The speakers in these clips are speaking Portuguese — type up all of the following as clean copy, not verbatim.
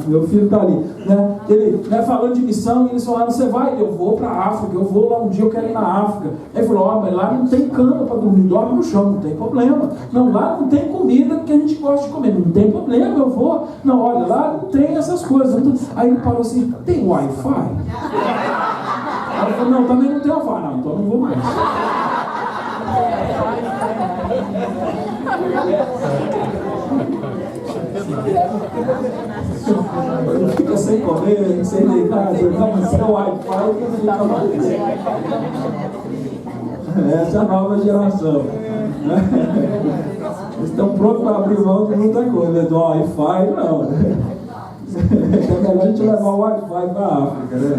meu filho está ali, né? Ele, né, falando de missão, e eles falaram, você vai? Eu vou para a África, eu vou lá um dia, eu quero ir na África. Aí ele falou, mas lá não tem cama para dormir, dorme no chão, não tem problema. Não, lá não tem comida que a gente gosta de comer, não tem problema, eu vou. Não, olha, lá não tem essas coisas. Aí ele parou assim, tem Wi-Fi? Aí ele falou, não, também não tem Wi-Fi. Não, então eu não vou mais. Fica sem comer, sem deitar, sem Wi-Fi, fica mais. Essa é a nova geração. Eles estão prontos para abrir mão de muita coisa, do Wi-Fi não. É melhor a gente levar o Wi-Fi para a África, né?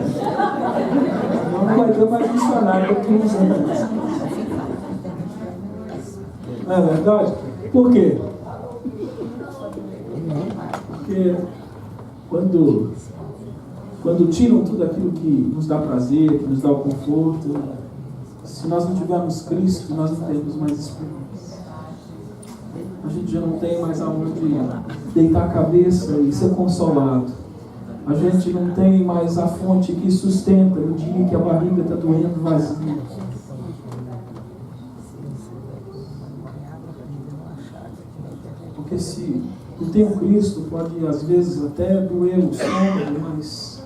Não vai ter mais missionário daqui uns anos. Não é verdade? Por quê? Porque quando tiram tudo aquilo que nos dá prazer, que nos dá o conforto, se nós não tivermos Cristo, nós não temos mais esperança. A gente já não tem mais aonde deitar a cabeça e ser consolado. A gente não tem mais a fonte que sustenta no dia que a barriga está doendo vazia. Porque se eu tenho Cristo, pode às vezes até doer o estômago, mas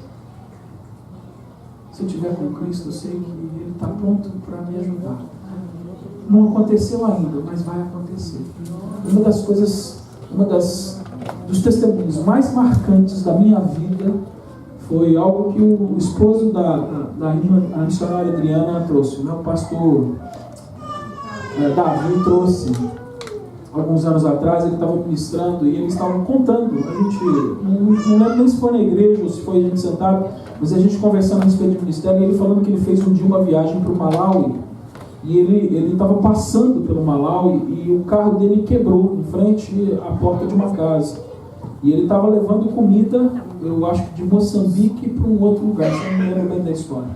se eu estiver com Cristo, eu sei que Ele está pronto para me ajudar. Não aconteceu ainda, mas vai acontecer. Uma das coisas, dos testemunhos mais marcantes da minha vida foi algo que o esposo da missionária Adriana trouxe, né? O pastor Davi trouxe. Alguns anos atrás, ele estava ministrando e eles estavam contando. A gente, não lembro nem se foi na igreja ou se foi a gente sentado, mas a gente conversando a respeito de ministério e ele falando que ele fez um dia uma viagem para o Malawi. E ele estava passando pelo Malawi e o carro dele quebrou em frente à porta de uma casa. E ele estava levando comida, eu acho que de Moçambique para um outro lugar, se não me lembro bem da história.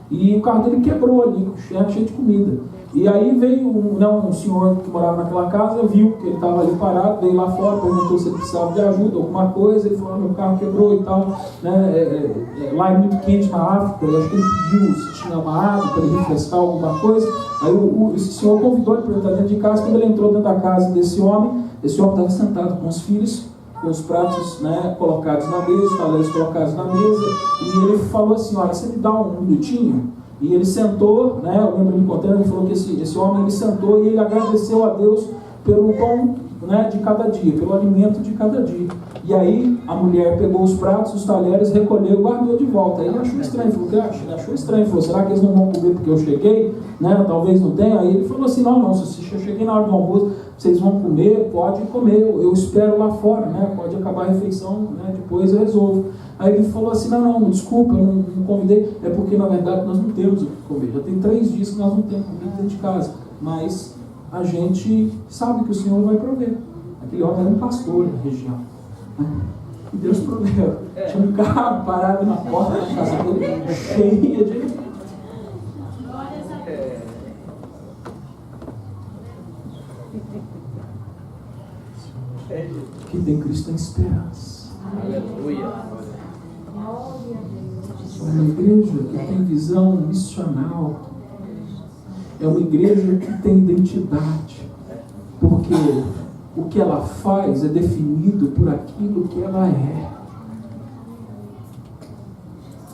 E o carro dele quebrou ali, cheio de comida. E aí veio um senhor que morava naquela casa, viu que ele estava ali parado, veio lá fora, perguntou se ele precisava de ajuda, alguma coisa, ele falou, meu carro quebrou e tal, né? Lá é muito quente na África, eu acho que ele pediu se tinha uma água para ele refrescar alguma coisa. Aí esse senhor convidou ele para entrar dentro de casa. Quando ele entrou dentro da casa desse homem estava sentado com os filhos, com os pratos, né, colocados na mesa, os talheres colocados na mesa, e ele falou assim, olha, você me dá um minutinho? E ele sentou, né, eu lembro ele contando, ele falou que esse homem ele sentou e ele agradeceu a Deus pelo pão, né, de cada dia, pelo alimento de cada dia. E aí a mulher pegou os pratos, os talheres, recolheu e guardou de volta. Aí ele achou estranho, falou, achou estranho, falou, será que eles não vão comer porque eu cheguei? Né, talvez não tenha. Aí ele falou assim, não, se eu cheguei na hora do almoço, vocês vão comer, pode comer, eu espero lá fora, né, pode acabar a refeição, né, depois eu resolvo. Aí ele falou assim, não, desculpa, eu não convidei, é porque na verdade nós não temos o que comer, já tem 3 dias que nós não temos comida dentro de casa, mas a gente sabe que o Senhor vai prover. Aquele homem era um pastor na região, né? E Deus proveu. Tinha um carro parado na porta da casa dele, cheia de... Que tem Cristo em esperança. Aleluia. É uma igreja que tem visão missional. É uma igreja que tem identidade. Porque o que ela faz é definido por aquilo que ela é.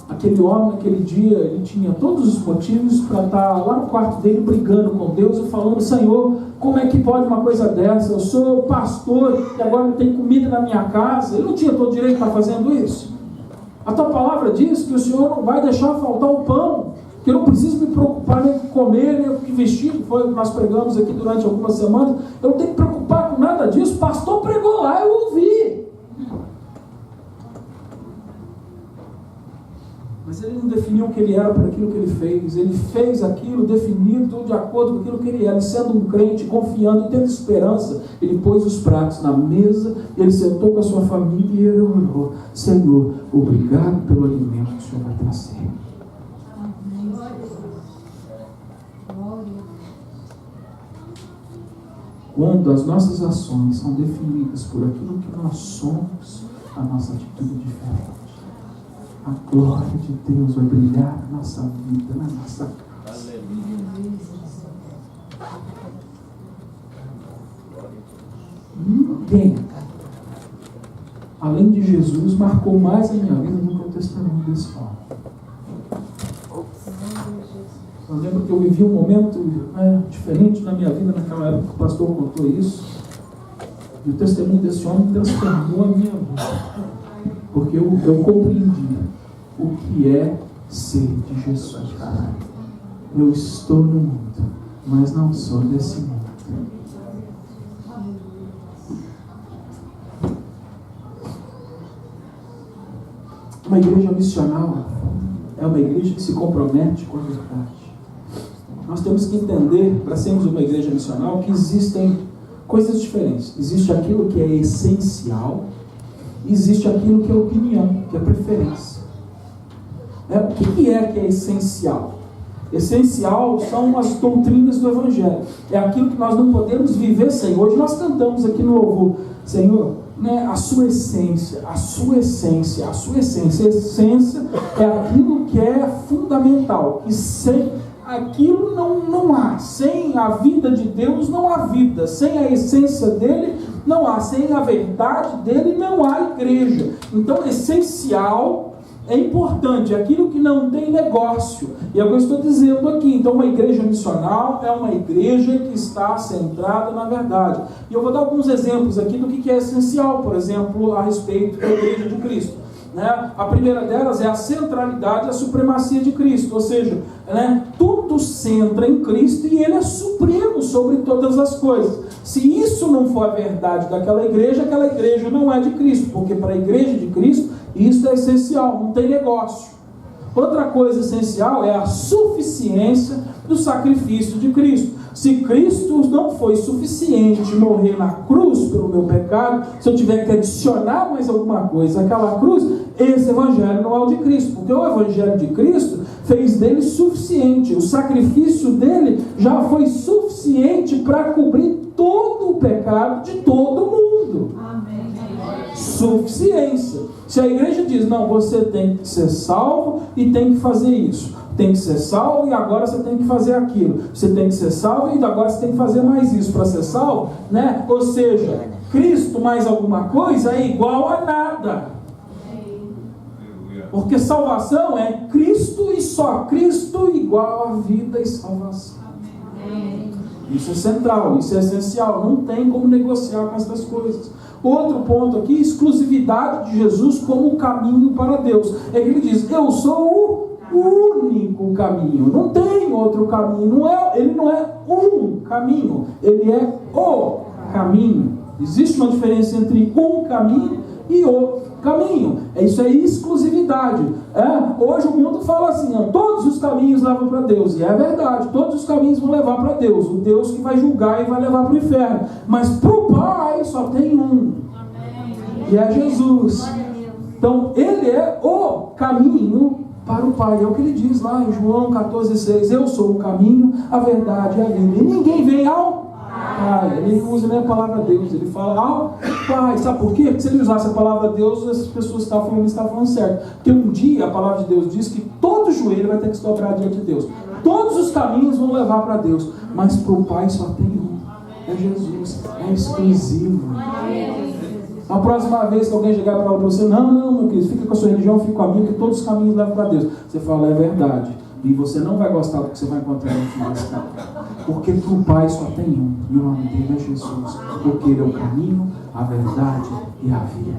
Aquele homem, naquele dia, ele tinha todos os motivos para estar lá no quarto dele brigando com Deus e falando, Senhor, como é que pode uma coisa dessa? Eu sou pastor e agora não tem comida na minha casa. Ele não tinha todo direito para estar fazendo isso. A tua palavra diz que o Senhor não vai deixar faltar o pão, que eu não preciso me preocupar nem com comer, nem com que vestir, que foi o que nós pregamos aqui durante algumas semanas. Eu não tenho que preocupar com nada disso. O pastor pregou lá, eu ouvi. Mas ele não definiu o que ele era por aquilo que ele fez. Ele fez aquilo definido de acordo com aquilo que ele era. E sendo um crente, confiando e tendo esperança, ele pôs os pratos na mesa, ele sentou com a sua família e ele orou, Senhor, obrigado pelo alimento que o Senhor vai trazer. Quando as nossas ações são definidas por aquilo que nós somos, a nossa atitude diferente. A glória de Deus vai brilhar na nossa vida, na nossa casa. Ninguém, além de Jesus, marcou mais a minha vida do que o testemunho desse homem. Eu lembro que eu vivi um momento diferente na minha vida naquela época que o pastor contou isso. E o testemunho desse homem transformou a minha vida. Porque eu compreendi o que é ser de Jesus. Eu estou no mundo, mas não sou desse mundo. Uma igreja missional é uma igreja que se compromete com a verdade. Nós temos que entender, para sermos uma igreja missional, que existem coisas diferentes. Existe aquilo que é essencial, e existe aquilo que é opinião, que é preferência. O que é essencial? Essencial são as doutrinas do Evangelho. É aquilo que nós não podemos viver sem. Hoje nós cantamos aqui no louvor, Senhor, a sua essência, a sua essência, a sua essência. A essência é aquilo que é fundamental, que sem aquilo não há. Sem a vida de Deus não há vida. Sem a essência dele não há. Sem a verdade dele não há igreja. Então, essencial é importante, é aquilo que não tem negócio. E é o que eu estou dizendo aqui. Então, uma igreja missional é uma igreja que está centrada na verdade. E eu vou dar alguns exemplos aqui do que é essencial, por exemplo, a respeito da igreja de Cristo. A primeira delas é a centralidade e a supremacia de Cristo, ou seja, tudo centra em Cristo e Ele é supremo sobre todas as coisas. Se isso não for a verdade daquela igreja, aquela igreja não é de Cristo, porque para a igreja de Cristo isso é essencial, não tem negócio. Outra coisa essencial é a suficiência do sacrifício de Cristo. Se Cristo não foi suficiente morrer na cruz pelo meu pecado, se eu tiver que adicionar mais alguma coisa àquela cruz, esse evangelho não é o de Cristo, porque o evangelho de Cristo fez dele suficiente. O sacrifício dele já foi suficiente para cobrir todo o pecado de todo mundo. Amém. Suficiência. Se a igreja diz, não, você tem que ser salvo e tem que fazer isso, tem que ser salvo e agora você tem que fazer aquilo, você tem que ser salvo e agora você tem que fazer mais isso para ser salvo, Ou seja, Cristo mais alguma coisa é igual a nada. Porque salvação é Cristo e só Cristo igual a vida e salvação. Isso é central, isso é essencial, não tem como negociar com essas coisas. Outro ponto aqui, exclusividade de Jesus como caminho para Deus. É que ele diz, eu sou o único caminho, não tem outro caminho, ele não é um caminho, ele é o caminho. Existe uma diferença entre um caminho e o caminho. Isso é exclusividade. Hoje o mundo fala assim, todos os caminhos levam para Deus, e é verdade, todos os caminhos vão levar para Deus, o Deus que vai julgar e vai levar para o inferno, mas para o Pai só tem um, e é Jesus. Então ele é o caminho para o Pai, é o que ele diz lá em João 14,6, eu sou o caminho, a verdade e a vida, e ninguém vem ao Pai. Ele não usa nem a palavra Deus, ele fala ao Pai. Sabe por quê? Porque se ele usasse a palavra Deus, essas pessoas que estavam falando certo. Porque um dia a palavra de Deus diz que todo joelho vai ter que se dobrar diante de Deus. Todos os caminhos vão levar para Deus, mas para o Pai só tem um, é Jesus, é exclusivo. A próxima vez que alguém chegar para você, não, meu querido, fica com a sua religião, fica com a minha, que todos os caminhos levam para Deus. Você fala, é verdade. E você não vai gostar do que você vai encontrar no fim desse caminho. Porque para o Pai só tem um, e o nome dele é Jesus. Porque ele é o caminho, a verdade e a vida.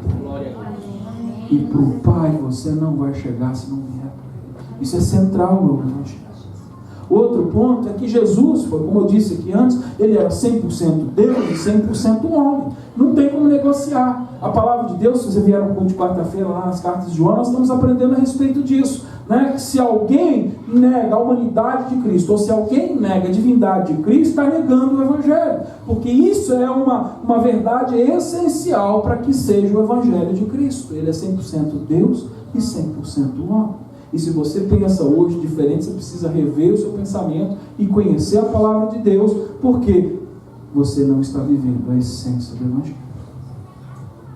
E para o Pai você não vai chegar se não vier para ele. Isso é central, meu irmão. Outro ponto é que Jesus, como eu disse aqui antes, ele era 100% Deus e 100% homem. Não tem como negociar. A palavra de Deus, se você vier no culto de quarta-feira lá nas cartas de João, nós estamos aprendendo a respeito disso. Que se alguém nega a humanidade de Cristo, ou se alguém nega a divindade de Cristo, está negando o Evangelho. Porque isso é uma verdade essencial para que seja o Evangelho de Cristo. Ele é 100% Deus e 100% homem. E se você pensa hoje diferente, você precisa rever o seu pensamento e conhecer a palavra de Deus, porque você não está vivendo a essência do Evangelho.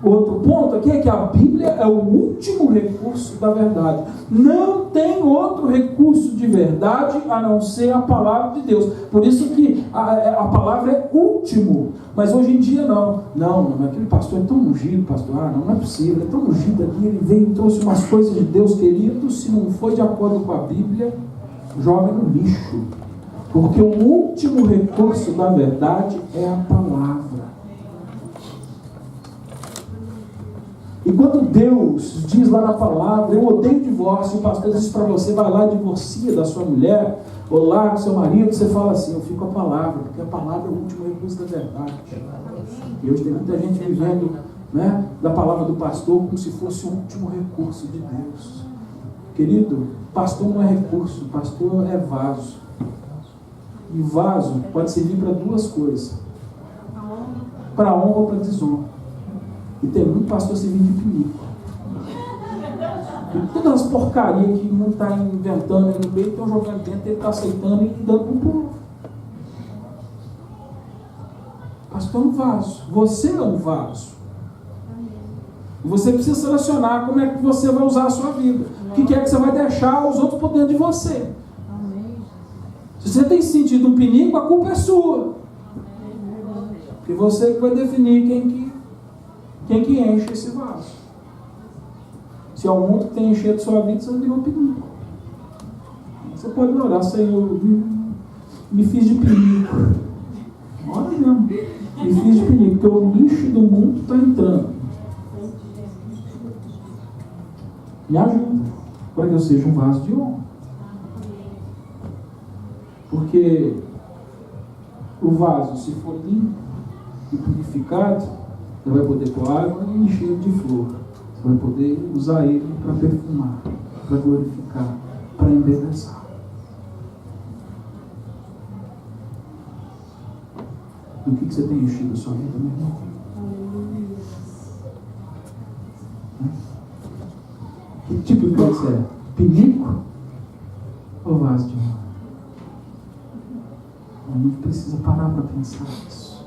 Outro ponto aqui é que a Bíblia é o último recurso da verdade. Não tem outro recurso de verdade a não ser a palavra de Deus. Por isso que a palavra é último. Mas hoje em dia não, aquele pastor é tão ungido, pastor, não é possível, é tão ungido aqui, ele veio e trouxe umas coisas de Deus, querido, se não foi de acordo com a Bíblia, joga no lixo. Porque o último recurso da verdade é a palavra. E quando Deus diz lá na palavra, eu odeio divórcio, o pastor diz para você, vai lá e divorcia da sua mulher, ou lá com seu marido, você fala assim, eu fico com a palavra, porque a palavra é o último recurso da verdade. E hoje tem muita gente vivendo, né, da palavra do pastor como se fosse o último recurso de Deus. Querido, pastor não é recurso, pastor é vaso. E vaso pode servir para duas coisas. Para honra ou para desonra. E tem muito pastor servindo de pinico. E todas as porcarias que não está inventando aí no meio, estão jogando dentro, ele está aceitando e dando para o povo. Pastor é um vaso. Você é um vaso. E você precisa selecionar como é que você vai usar a sua vida. O que é que você vai deixar os outros por dentro de você. Se você tem sentido um pinico, a culpa é sua. Porque você que vai definir quem que enche esse vaso. Se é o mundo que tem enchido sua vida, você não virou pinico. Você pode orar, Senhor, me fiz de pinico. Ora mesmo. Me fiz de pinico, porque o lixo do mundo está entrando. Me ajuda, para que eu seja um vaso de honra. Porque o vaso, se for limpo e purificado, você vai poder pôr água e encher de flor. Você vai poder usar ele para perfumar, para glorificar, para embelezar. Do que você tem enchido a sua vida, meu irmão? Que tipo de vaso é? Pinico ou vaso de honra? A gente precisa parar para pensar nisso.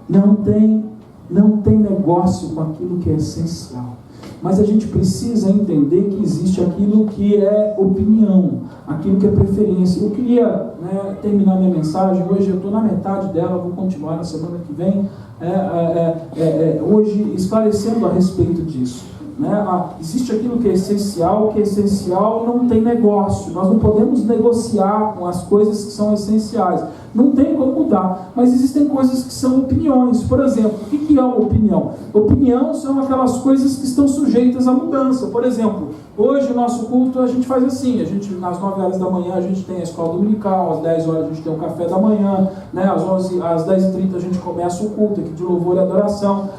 Não tem negócio com aquilo que é essencial. Mas a gente precisa entender que existe aquilo que é opinião, aquilo que é preferência. Eu queria terminar minha mensagem, hoje eu estou na metade dela, vou continuar na semana que vem, hoje esclarecendo a respeito disso. Existe aquilo que é essencial não tem negócio. Nós não podemos negociar com as coisas que são essenciais. Não tem como mudar. Mas existem coisas que são opiniões. Por exemplo, o que é uma opinião? Opinião são aquelas coisas que estão sujeitas à mudança. Por exemplo, hoje o nosso culto a gente faz assim. Às 9 horas da manhã a gente tem a escola dominical, às 10 horas a gente tem o café da manhã, às 10h30 a gente começa o culto aqui de louvor e adoração.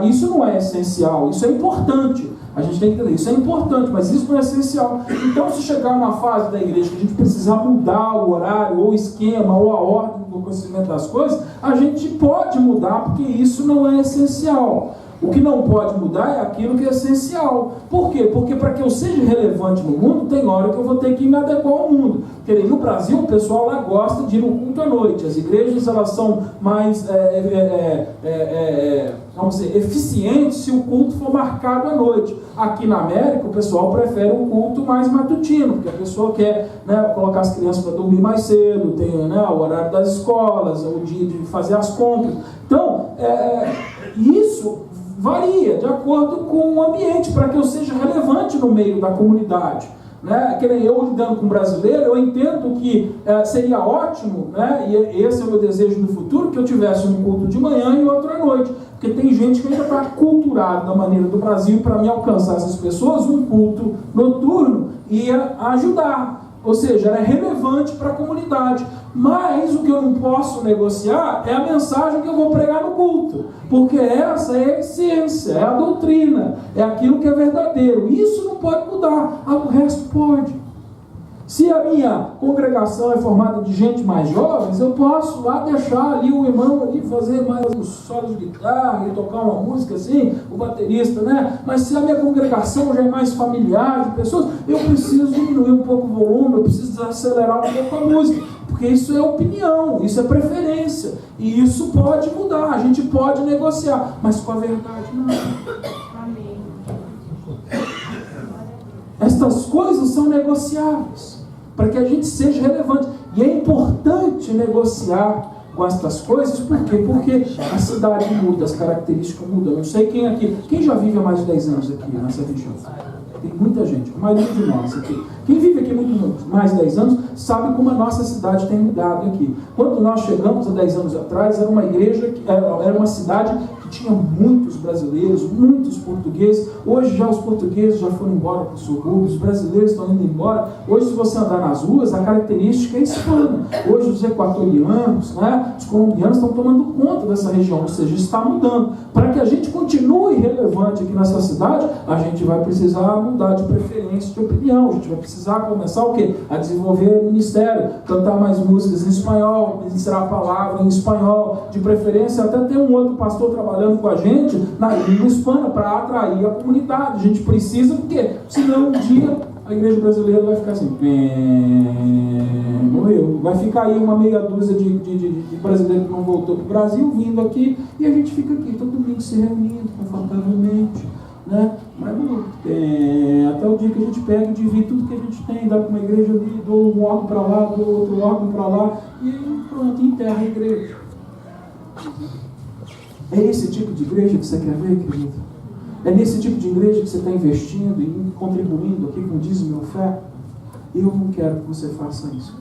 Isso não é essencial, isso é importante. A gente tem que entender, isso é importante, mas isso não é essencial. Então, se chegar uma fase da igreja que a gente precisar mudar o horário, ou o esquema, ou a ordem do acontecimento das coisas, a gente pode mudar, porque isso não é essencial. O que não pode mudar é aquilo que é essencial. Por quê? Porque para que eu seja relevante no mundo, tem hora que eu vou ter que me adequar ao mundo. Porque no Brasil, o pessoal lá gosta de ir no culto à noite. As igrejas, elas são mais vamos dizer, eficientes se o culto for marcado à noite. Aqui na América, o pessoal prefere um culto mais matutino, porque a pessoa quer colocar as crianças para dormir mais cedo, tem o horário das escolas, o dia de fazer as compras. Então, isso varia de acordo com o ambiente, para que eu seja relevante no meio da comunidade. Que nem eu lidando com brasileiro, eu entendo que seria ótimo, e esse é o meu desejo no futuro, que eu tivesse um culto de manhã e outro à noite, porque tem gente que ainda está culturada da maneira do Brasil. Para me alcançar essas pessoas, um culto noturno ia ajudar, ou seja, era relevante para a comunidade. Mas o que eu não posso negociar é a mensagem que eu vou pregar no culto, porque essa é a essência, é a doutrina, é aquilo que é verdadeiro. Isso não pode mudar, o resto pode. Se a minha congregação é formada de gente mais jovens, eu posso lá deixar ali o irmão ali fazer mais uns solos de guitarra e tocar uma música assim, o baterista, Mas se a minha congregação já é mais familiar de pessoas, eu preciso diminuir um pouco o volume, eu preciso acelerar um pouco a música. Porque isso é opinião, isso é preferência. E isso pode mudar, a gente pode negociar, mas com a verdade não. Amém. Estas coisas são negociáveis, para que a gente seja relevante. E é importante negociar com estas coisas, por quê? Porque a cidade muda, as características mudam. Eu não sei quem aqui, quem já vive há mais de 10 anos aqui nessa região? Tem muita gente, a maioria de nós aqui. Quem vive aqui muito mais de 10 anos sabe como a nossa cidade tem mudado aqui. Quando nós chegamos há 10 anos atrás, era uma igreja, era uma cidade que tinha muitos brasileiros, muitos portugueses. Hoje já os portugueses já foram embora para os subúrbios, os brasileiros estão indo embora. Hoje, se você andar nas ruas, a característica é hispana. Hoje os equatorianos, né, os colombianos estão tomando conta dessa região, ou seja, está mudando. Para que a gente continue relevante aqui nessa cidade, a gente vai precisar mudar de preferência, de opinião. A gente vai precisar começar o quê? A desenvolver ministério, cantar mais músicas em espanhol, ministrar a palavra em espanhol, de preferência até ter um outro pastor trabalhando com a gente na língua hispana para atrair a comunidade. A gente precisa, porque senão um dia a igreja brasileira vai ficar assim, morreu. Vai ficar aí uma meia dúzia de brasileiros que não voltou para o Brasil, vindo aqui, e a gente fica aqui todo domingo se reunindo confortavelmente, né? Mas até o dia que a gente pega e divide tudo que a gente tem, dá para uma igreja ali, dou um órgão para lá, dou outro órgão para lá, e aí pronto, enterra a igreja. É esse tipo de igreja que você quer ver, querido? É nesse tipo de igreja que você está investindo e contribuindo aqui com dízimo e oferta? Eu não quero que você faça isso.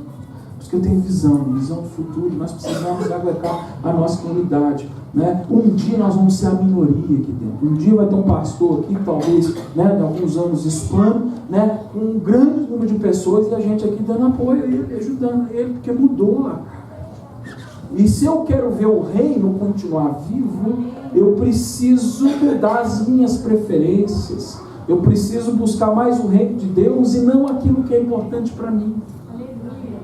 Porque eu tenho visão do futuro. Nós precisamos aguentar a nossa comunidade, né? Um dia nós vamos ser a minoria aqui dentro. Um dia vai ter um pastor aqui, talvez, né, de alguns anos hispano, né, com um grande número de pessoas, e a gente aqui dando apoio a ele, ajudando ele, porque mudou lá. E se eu quero ver o reino continuar vivo, eu preciso mudar as minhas preferências. Eu preciso buscar mais o reino de Deus e não aquilo que é importante para mim.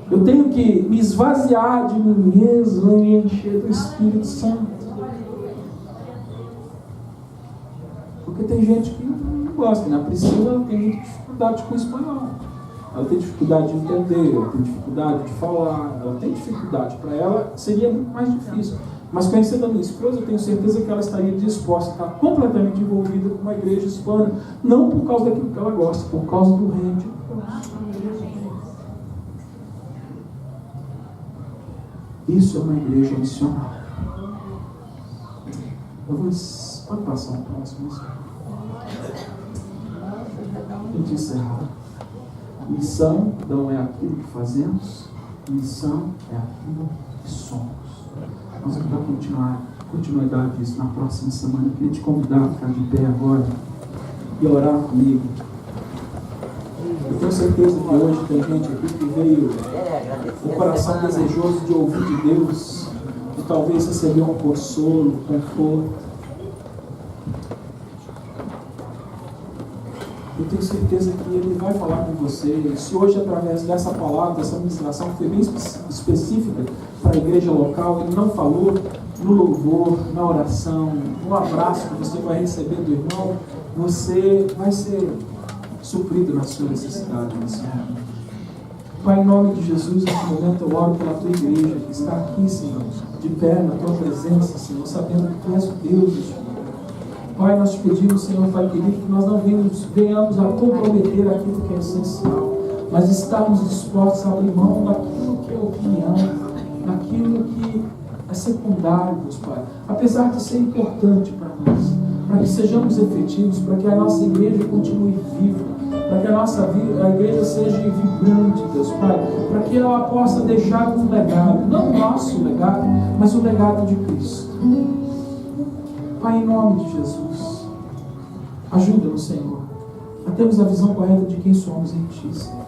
Eu tenho que me esvaziar de mim mesmo e me encher do Espírito Santo. Porque tem gente que não gosta, né? A Priscila tem muita dificuldade com o espanhol. Ela tem dificuldade de entender, ela tem dificuldade de falar, ela tem dificuldade. Para ela seria muito mais difícil. Mas conhecendo a minha esposa, eu tenho certeza que ela estaria disposta a estar completamente envolvida com uma igreja hispana, não por causa daquilo que ela gosta, por causa do reino de Deus. Isso é uma igreja missionária. Pode passar um próximo. A gente encerrar. Missão não é aquilo que fazemos, missão é aquilo que somos. Nós vamos dar continuidade disso na próxima semana. Eu queria te convidar a ficar de pé agora e orar comigo. Eu tenho certeza que hoje tem gente aqui que veio o coração desejoso de ouvir de Deus, de talvez receber um consolo, um conforto. Eu tenho certeza que Ele vai falar com você. Se hoje, através dessa palavra, dessa ministração que foi bem específica para a igreja local, Ele não falou no louvor, na oração, no abraço que você vai receber do irmão, você vai ser suprido na sua necessidade nesse momento. Pai, em nome de Jesus, nesse momento eu oro pela tua igreja que está aqui, Senhor, de pé na tua presença, Senhor, sabendo que tu és o Deus deste mundo. Pai, nós te pedimos, Senhor, Pai querido, que nós não venhamos a comprometer aquilo que é essencial, mas estarmos dispostos a abrir mão daquilo que é opinião, daquilo que é secundário, Deus Pai, apesar de ser importante para nós, para que sejamos efetivos, para que a nossa igreja continue viva, para que a igreja seja vibrante, Deus Pai, para que ela possa deixar um legado, não o nosso legado, mas o legado de Cristo. Pai, em nome de Jesus, ajuda-nos, Senhor, a termos a visão correta de quem somos em Ti, Senhor.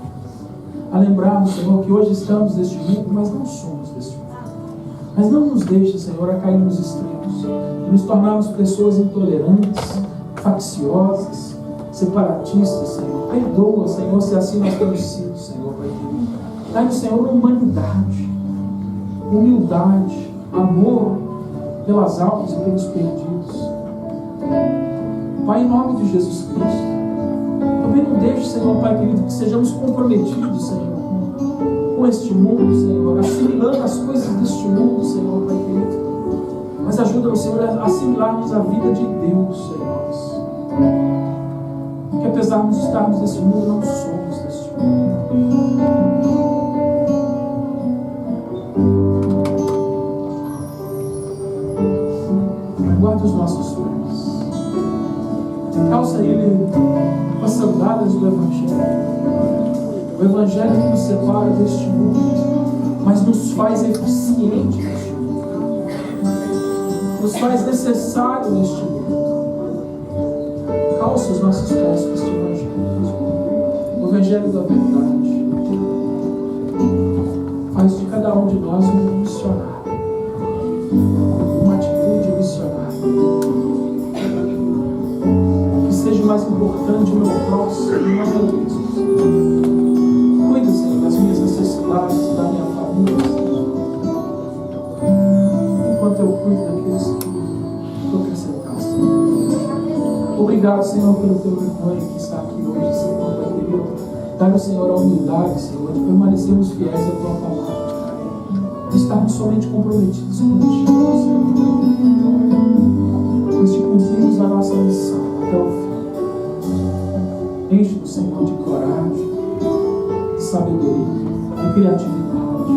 A lembrarmos, Senhor, que hoje estamos neste mundo, mas não somos deste mundo. Mas não nos deixe, Senhor, a cair nos extremos, nos tornarmos pessoas intolerantes, facciosas, separatistas, Senhor. Perdoa, Senhor, se assim nós temos sido, Senhor, Pai querido. Dá-nos, Senhor, humanidade, humildade, amor pelas almas e pelos perdidos. Pai, em nome de Jesus Cristo, também não deixe, Senhor, Pai querido, que sejamos comprometidos, Senhor, com com este mundo, Senhor, assimilando as coisas deste mundo, Senhor, Pai querido. Mas ajuda-nos, Senhor, a assimilarmos a vida de Deus, Senhor. Que apesar de estarmos neste mundo, não somos deste mundo. Guarda os nossos pés. Calça ele com as sandálias do Evangelho. O Evangelho que nos separa deste mundo, mas nos faz eficiente neste mundo, nos faz necessário neste mundo. Calça os nossos pés com este Evangelho, o Evangelho da verdade. Faz de cada um de nós um missionário, uma atitude missionária. Que seja mais importante o meu próximo e não meu Deus. Cuida, Senhor, das minhas necessidades, da minha família, enquanto eu cuido daqueles que tu acrescentaste. Obrigado, Senhor, pelo teu rebanho que está aqui hoje, Senhor, Pai querido. Dá-nos, Senhor, a humildade, Senhor, de permanecermos fiéis à tua palavra, de estarmos somente comprometidos contigo, Senhor, mas de cumprirmos a nossa missão até o fim. Enche-nos, Senhor, de coragem, de sabedoria, de criatividade,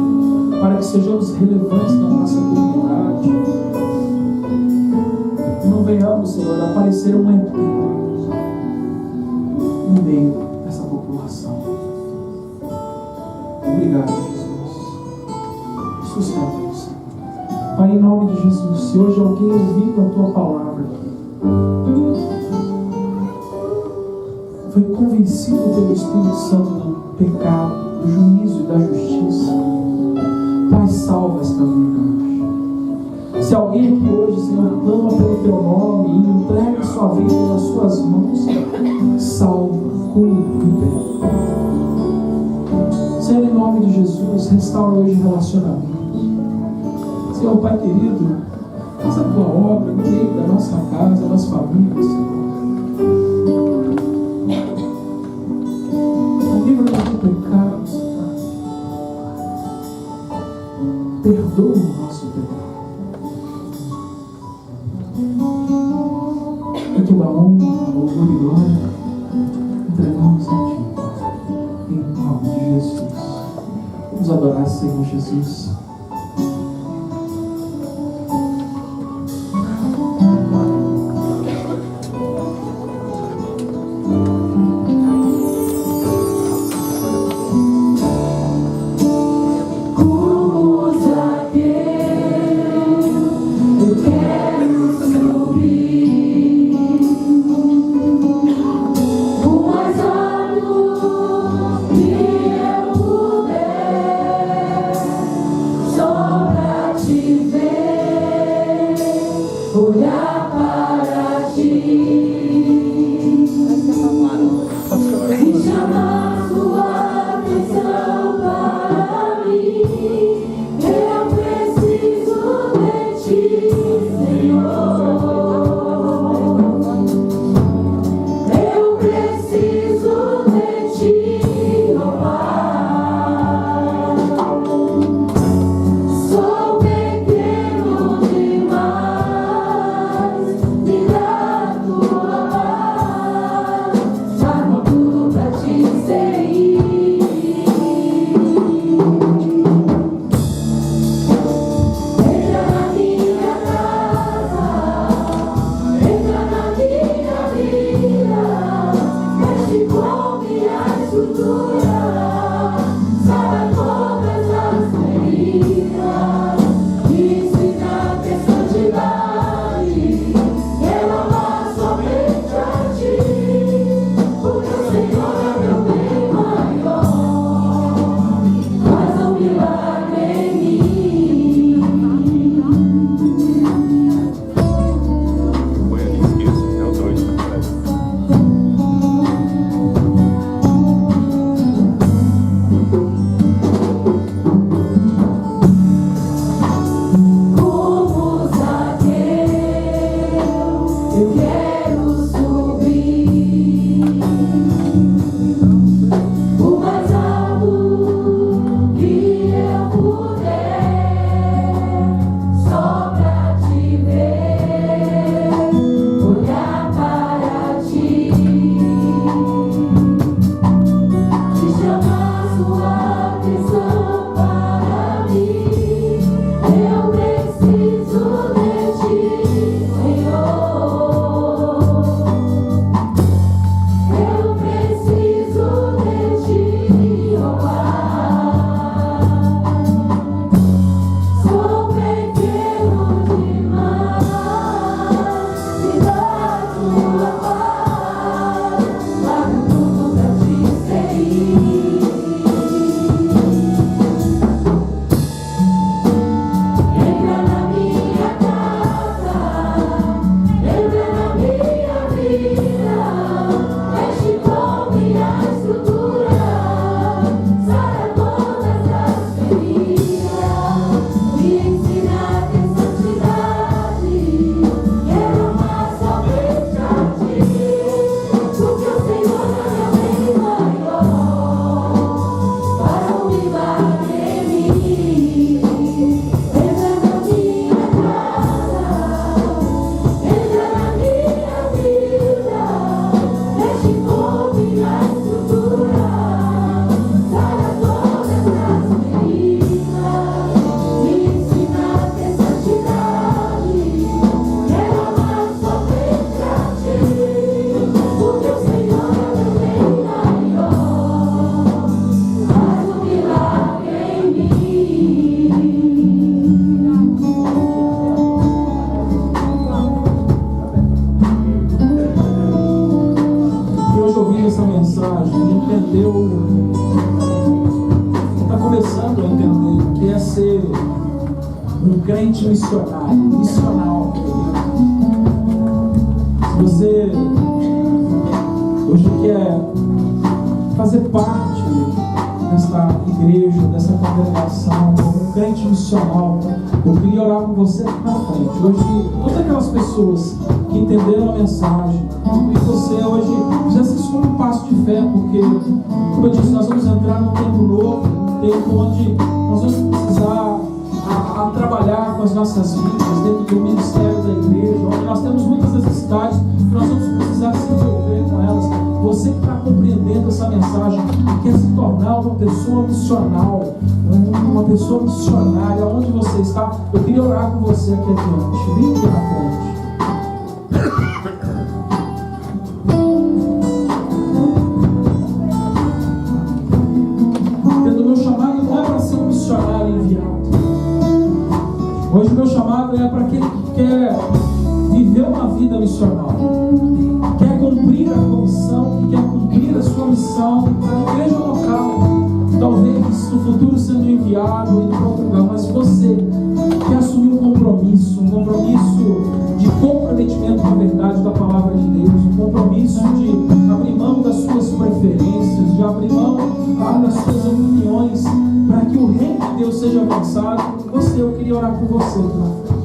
para que sejamos relevantes na nossa comunidade. E não venhamos, Senhor, a parecer um ET no meio dessa população. Obrigado, Jesus. Sustenta-nos, Senhor. Pai, em nome de Jesus, se hoje alguém ouviu a tua palavra aqui, foi convencido pelo Espírito Santo do pecado, do juízo e da justiça, Pai, salva esta vida hoje. Se alguém aqui hoje, Senhor, clama pelo teu nome e entrega sua vida nas suas mãos, salva, cura, libera. Senhor, em nome de Jesus, restaura hoje relacionamentos. Senhor, Pai querido, faz a tua obra no meio da nossa casa, das famílias, Senhor. Livra-nos do pecado, Senhor. Perdoa o nosso pecado. E toda honra, louvor e glória entregamos a Ti, Pai, em nome de Jesus. Vamos adorar, Senhor Jesus. mensagem, entendeu, está começando a entender o que é ser um crente missionário, missional. Se você hoje quer fazer parte desta igreja, dessa congregação, como um crente missional, eu queria orar com você aqui na frente. Hoje, todas aquelas pessoas que entenderam a mensagem, e você hoje fizesse isso como um passo de fé, porque, como eu disse, nós vamos entrar num tempo novo, um tempo onde nós vamos precisar a trabalhar com as nossas vidas dentro do ministério da igreja, onde nós temos muitas necessidades e nós vamos precisar se envolver com elas. Você que está compreendendo essa mensagem e quer se tornar uma pessoa missional, uma pessoa missionária, onde você está, eu queria orar com você aqui adiante. Vem aqui na frente. Entendo, meu chamado não é para ser um missionário enviado. Hoje meu chamado é para aquele que quer viver uma vida missional, quer cumprir a comissão, que quer cumprir a sua missão na igreja local, talvez no futuro sendo enviado em outro lugar, mas você quer assumir um compromisso de comprometimento com a verdade da palavra de Deus, um compromisso de abrir mão das suas preferências, de abrir mão das suas opiniões, para que o reino de Deus seja avançado. Eu queria orar com você aqui na frente.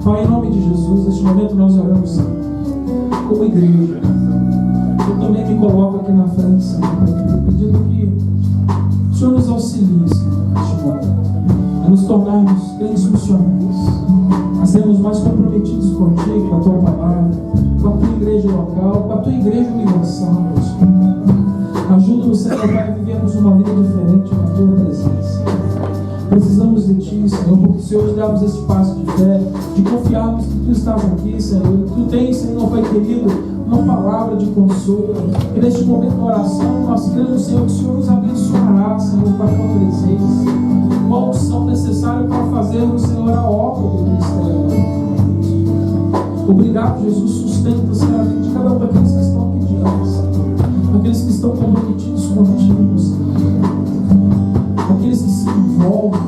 Pai, em nome de Jesus, neste momento nós oramos como igreja. Eu também me coloco aqui na frente, Senhor, pedindo que o Senhor nos auxilie, Senhor, neste momento, a nos tornarmos crentes missionários, a sermos mais comprometidos contigo, com a tua palavra, com a tua igreja local, com a tua igreja universal, Deus. Ajuda-nos, Senhor, para vivermos uma vida diferente na tua presença. Precisamos de ti, Senhor, porque se hoje dermos esse passo de fé, de confiarmos que tu estás aqui, Senhor, tu tens, Senhor, Pai querido, uma palavra de consolo, e neste momento da oração nós cremos, Senhor, que o Senhor nos abençoará, Senhor, com a tua presença, com a unção necessária para fazermos, Senhor, a obra do ministério. Obrigado, Jesus, sustenta, Senhor, a vida de cada um daqueles que estão aqui diante, Senhor, aqueles que estão comprometidos contigo, Senhor, aqueles que se envolvem.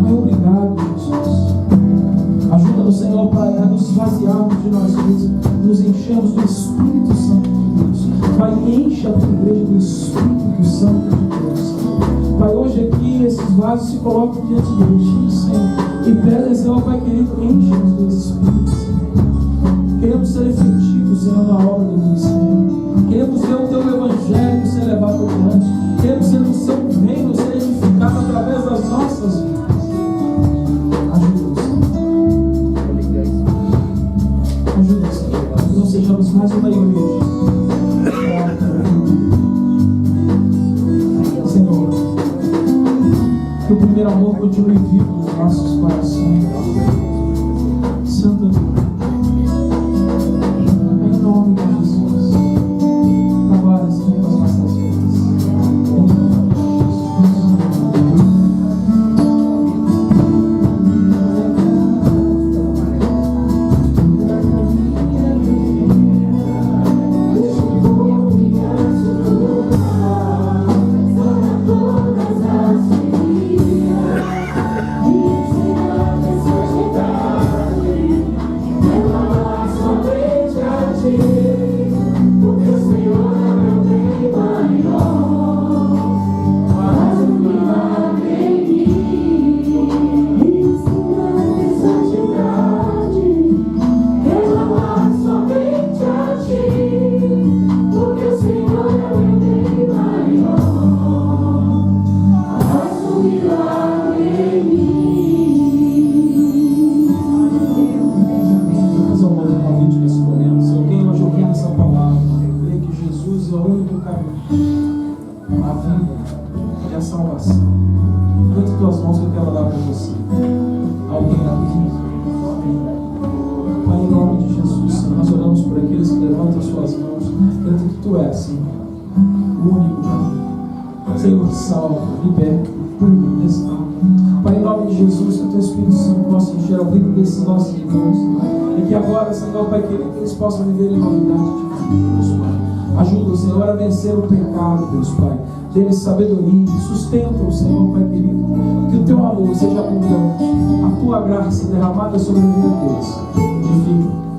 Pai, obrigado, Jesus. Ajuda-nos, Senhor, para nos esvaziarmos de nós mesmos, nos enchermos do Espírito Santo de Deus. Pai, enche a tua igreja do Espírito Santo de Deus. Pai, hoje aqui esses vasos se colocam diante de ti, Senhor, e pedem, Senhor, Pai querido, enche-nos do Espírito, Senhor. Queremos ser efetivos, Senhor, na obra do ministério. Queremos ver o teu evangelho ser levado adiante. Queremos ser o seu reino ser edificado através das nossas vidas. Ajuda-nos, Senhor. Que não sejamos mais uma igreja. Senhor, que o primeiro amor continue vivo nos nossos corações. Santo Deus, em nome de Jesus, trabalha, Senhor, nas nossas vidas. Em nome de Jesus. Suas crendo que Tu és, Senhor, o único caminho. Senhor, salva, liberta, cura, restaura. Pai, em nome de Jesus, que o Teu Espírito Santo possa encher a vida desses nossos irmãos, e que agora, Senhor, Pai querido, eles possam viver em novidade de vida, Deus Pai. Ajuda, Senhor, a vencer o pecado, Deus Pai. Dê-lhes sabedoria, sustenta, Senhor, Pai querido. Que o Teu amor seja abundante, a Tua graça derramada sobre a vida deles. Edifica